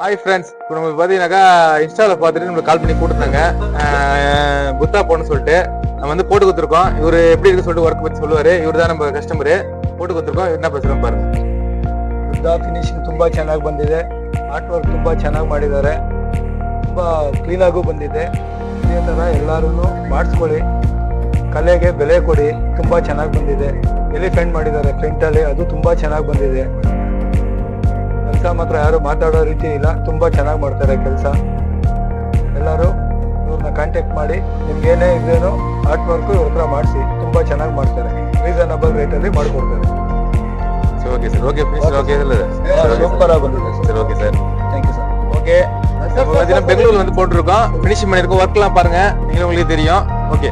Hi friends, இப்போ நம்ம பார்த்தீங்கன்னாக்கா இன்ஸ்டாவில் பார்த்துட்டு நம்மளுக்கு கால் பண்ணி கூப்பிட்டுருந்தாங்க. குத்தா போன்னு சொல்லிட்டு நம்ம வந்து போட்டு கொடுத்துருக்கோம். இவர் எப்படி இருக்குன்னு சொல்லிட்டு ஒர்க் பற்றி சொல்லுவார். இவர் தான் நம்ம கஸ்டமரு. போட்டு கொடுத்துருக்கோம். என்ன பேசுகிறோம் பாருங்க. ಗುದ್ದಾ ಫಿನಿಶಿಂಗ್ ತುಂಬ ಚೆನ್ನಾಗಿ ಬಂದಿದೆ. ಆರ್ಟ್ ವರ್ಕ್ ತುಂಬ ಚೆನ್ನಾಗಿ ಮಾಡಿದ್ದಾರೆ. ತುಂಬ ಕ್ಲೀನಾಗೂ ಬಂದಿದೆ. ಇದೇ ಥರ ಎಲ್ಲರೂ ಮಾಡಿಸ್ಕೊಳ್ಳಿ, ಕಲೆಗೆ ಬೆಲೆ ಕೊಡಿ. ತುಂಬ ಚೆನ್ನಾಗಿ ಬಂದಿದೆ. ಎಲಿಫೆಂಟ್ ಮಾಡಿದ್ದಾರೆ ಫ್ರಂಟಲ್ಲಿ, ಅದು ತುಂಬ ಚೆನ್ನಾಗಿ ಬಂದಿದೆ. ಕೆಲಸ ಮಾತ್ರ ಯಾರು ಮಾತಾಡೋ ರೀತಿ ಇಲ್ಲ, ತುಂಬ ಚೆನ್ನಾಗಿ ಮಾಡ್ತಾರೆ ಕೆಲಸ. ಎಲ್ಲರೂ ಇವ್ರನ್ನ ಕಾಂಟ್ಯಾಕ್ಟ್ ಮಾಡಿ, ನಿಮ್ಗೇನೇ ಇದೇನೋ ಆರ್ಟ್ ವರ್ಕು ಇವ್ರ ಹತ್ರ ಮಾಡಿಸಿ, ತುಂಬ ಚೆನ್ನಾಗಿ ಮಾಡ್ತಾರೆ. ರೀಸನಬಲ್ ರೇಟಲ್ಲಿ ಮಾಡಿಕೊಡ್ತಾರೆ. Sir okay sir, okay finish okay ಇಲ್ಲ ಸೂಪರ್ ಆಗಿ ಬಂದಿದೆ சரி okay sir, thank you sir. Okay பார்த்தீங்கன்னா பெங்களூர்ல வந்து போட்டிருக்கோம், ஃபினிஷிங் பண்ணியிருக்கோம். ஒர்க்லாம் பாருங்க, நீங்களும் உங்களுக்கு தெரியும். ஓகே.